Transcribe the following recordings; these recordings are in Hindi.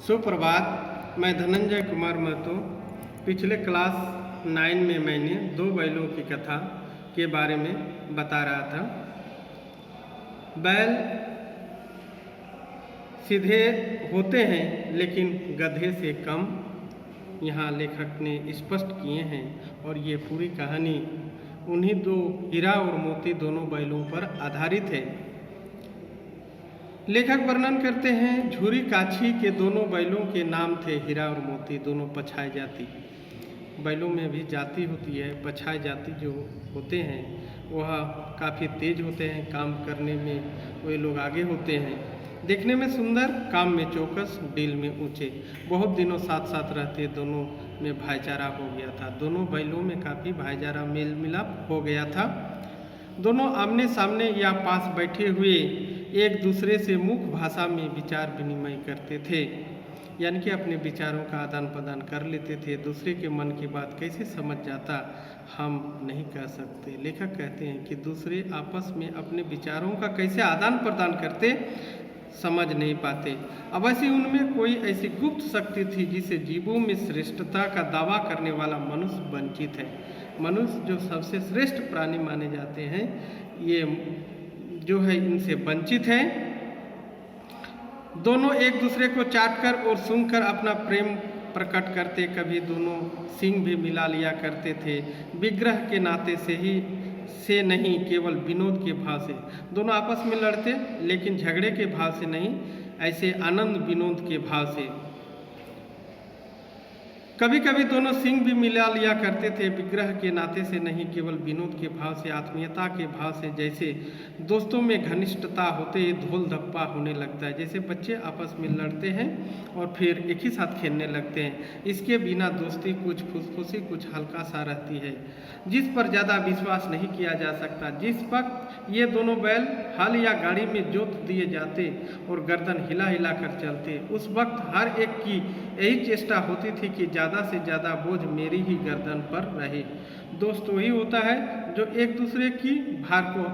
सुप्रभात। मैं धनंजय कुमार महतो। पिछले क्लास 9 में मैंने 2 बैलों की कथा के बारे में बता रहा था। बैल सीधे होते हैं लेकिन गधे से कम, यहाँ लेखक ने स्पष्ट किए हैं। और ये पूरी कहानी उन्हीं 2 हीरा और मोती दोनों बैलों पर आधारित है। लेखक वर्णन करते हैं, झूरी काछी के दोनों बैलों के नाम थे हीरा और मोती, दोनों पछाए जाति। बैलों में भी जाति होती है। पछाए जाति जो होते हैं वह काफ़ी तेज होते हैं, काम करने में वे लोग आगे होते हैं। देखने में सुंदर, काम में चौकस, डील में ऊंचे। बहुत दिनों साथ साथ रहते, दोनों में भाईचारा हो गया था। दोनों बैलों में काफ़ी भाईचारा मेल मिलाप हो गया था। दोनों आमने सामने या पास बैठे हुए एक दूसरे से मुख भाषा में विचार विनिमय करते थे, यानी कि अपने विचारों का आदान प्रदान कर लेते थे। दूसरे के मन की बात कैसे समझ जाता हम नहीं कह सकते। लेखक कहते हैं कि दूसरे आपस में अपने विचारों का कैसे आदान प्रदान करते समझ नहीं पाते। अवश्य उनमें कोई ऐसी गुप्त शक्ति थी जिसे जीवों में श्रेष्ठता का दावा करने वाला मनुष्य वंचित है। मनुष्य जो सबसे श्रेष्ठ प्राणी माने जाते हैं, ये जो है इनसे वंचित है। दोनों एक दूसरे को चाटकर और सूंघकर अपना प्रेम प्रकट करते, कभी दोनों सींग भी मिला लिया करते थे। विग्रह के नाते से नहीं, केवल विनोद के भाव से। दोनों आपस में लड़ते लेकिन झगड़े के भाव से नहीं, ऐसे आनंद विनोद के भाव से। कभी कभी दोनों सींग भी मिला लिया करते थे, विग्रह के नाते से नहीं, केवल विनोद के भाव से, आत्मीयता के भाव से। जैसे दोस्तों में घनिष्ठता होते ही धोल धप्पा होने लगता है। जैसे बच्चे आपस में लड़ते हैं और फिर एक ही साथ खेलने लगते हैं। इसके बिना दोस्ती कुछ फुसफुसी, कुछ हल्का सा रहती है, जिस पर ज़्यादा विश्वास नहीं किया जा सकता। जिस वक्त ये दोनों बैल हल या गाड़ी में जोत दिए जाते और गर्दन हिला हिला कर चलते, उस वक्त हर एक की यही चेष्टा होती थी कि ज़्यादा से ज़्यादा बोझ मेरी ही गर्दन पर रहे। दोस्त वही होता है जो एक दूसरे की भार को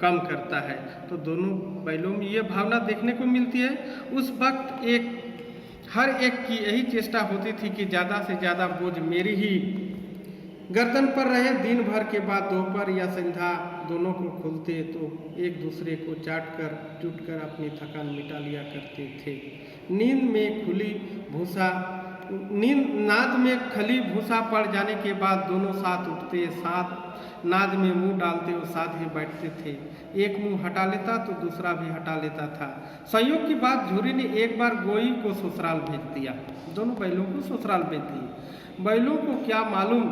कम करता है। तो दोनों बैलों में ये भावना देखने को मिलती है। उस वक्त हर एक की यही चेष्टा होती थी कि ज़्यादा से ज़्यादा बोझ मेरी ही गर्दन पर रहे। दिन भर के बाद दोपहर या संध्या दोनों को खुलते तो एक दूसरे को चूटकर अपनी थकान मिटा लिया करते थे। नाद में खली भूसा पड़ जाने के बाद दोनों साथ उठते, साथ नाद में मुंह डालते और साथ ही बैठते थे। एक मुंह हटा लेता तो दूसरा भी हटा लेता था। संयोग की बात, झूरी ने एक बार गोई को ससुराल भेज दिया। दोनों बैलों को ससुराल भेज दिए। बैलों को क्या मालूम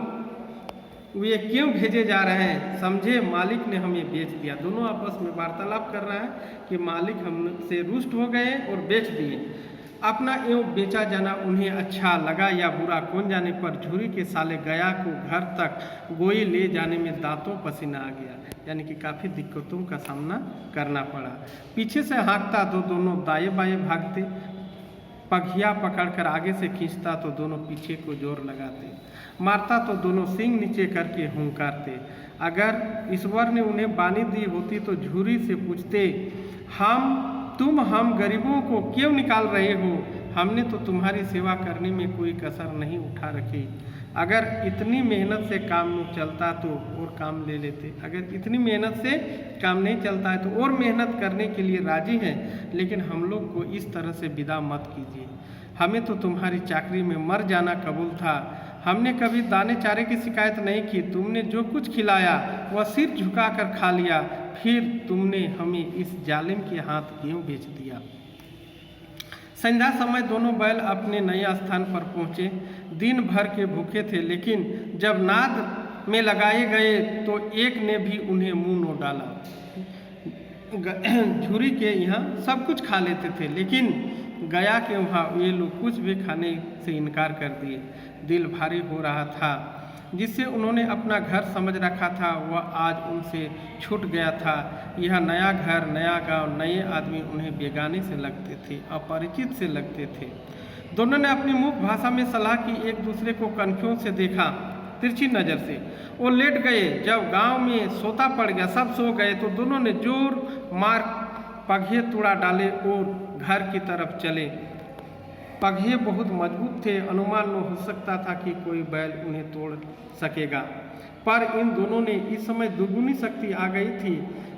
वे क्यों भेजे जा रहे हैं। समझे, मालिक ने हमें बेच दिया। दोनों आपस में वार्तालाप कर रहे हैं कि मालिक हमसे रुष्ट हो गए और बेच दिए। अपना एवं बेचा जाना उन्हें अच्छा लगा या बुरा कौन जाने, पर झूरी के साले गया को घर तक गोई ले जाने में दांतों पसीना आ गया, यानी कि काफ़ी दिक्कतों का सामना करना पड़ा। पीछे से हाँकता तो दोनों दाएं बाएं भागते, पघिया पकड़कर आगे से खींचता तो दोनों पीछे को जोर लगाते, मारता तो दोनों सींग नीचे करके हुंकारते। अगर ईश्वर ने उन्हें बानी दी होती तो झूरी से पूछते, हम गरीबों को क्यों निकाल रहे हो? हमने तो तुम्हारी सेवा करने में कोई कसर नहीं उठा रखी। अगर इतनी मेहनत से काम नहीं चलता तो और काम ले लेते। अगर इतनी मेहनत से काम नहीं चलता है तो और मेहनत करने के लिए राजी हैं, लेकिन हम लोग को इस तरह से विदा मत कीजिए। हमें तो तुम्हारी चाकरी में मर जाना कबूल था। हमने कभी दाने चारे की शिकायत नहीं की। तुमने जो कुछ खिलाया वह सिर झुकाकर खा लिया, फिर तुमने हमें इस जालिम के हाथ क्यों बेच दिया। संध्या समय दोनों बैल अपने नए स्थान पर पहुँचे। दिन भर के भूखे थे, लेकिन जब नाद में लगाए गए तो एक ने भी उन्हें मुंह न डाला। झूरी के यहाँ सब कुछ खा लेते थे, लेकिन गया के वहाँ ये लोग कुछ भी खाने से इनकार कर दिए। दिल भारी हो रहा था। जिससे उन्होंने अपना घर समझ रखा था वह आज उनसे छूट गया था। यह नया घर, नया गांव, नए आदमी उन्हें बेगाने से लगते थे, अपरिचित से लगते थे। दोनों ने अपनी मुख भाषा में सलाह की, एक दूसरे को कनखियों से देखा, तिरछी नज़र से। वो लेट गए। जब गांव में सोता पड़ गया, सब सो गए, तो दोनों ने जोर मार पघे तुड़ा डाले और घर की तरफ चले। पगहे बहुत मजबूत थे, अनुमान न हो सकता था कि कोई बैल उन्हें तोड़ सकेगा। पर इन दोनों ने इस समय दुगुनी शक्ति आ गई थी।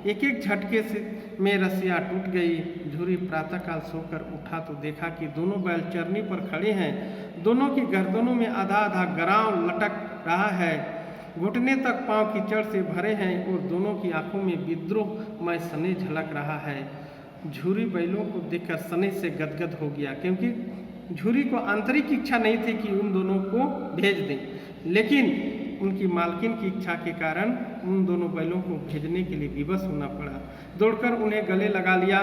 एक एक झटके से में रस्सियाँ टूट गई। झुरी प्रातःकाल सोकर उठा तो देखा कि दोनों बैल चरनी पर खड़े हैं। दोनों की गर्दनों में आधा आधा गराव लटक रहा है, घुटने तक पांव कीचड़ से भरे हैं और दोनों की आंखों में विद्रोहमय सने झलक रहा है। झुरी बैलों को देखकर सने से गदगद हो गया, क्योंकि झुरी को आंतरिक इच्छा नहीं थी कि उन दोनों को भेज दें, लेकिन उनकी मालकिन की इच्छा के कारण उन दोनों बैलों को भेजने के लिए विवश होना पड़ा। दौड़कर उन्हें गले लगा लिया।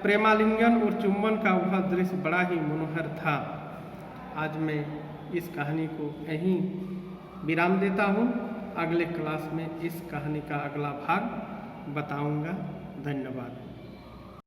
प्रेमालिंगन और चुम्बन का वह दृश्य बड़ा ही मनोहर था। आज मैं इस कहानी को यहीं विराम देता हूँ। अगले क्लास में इस कहानी का अगला भाग बताऊँगा। धन्यवाद।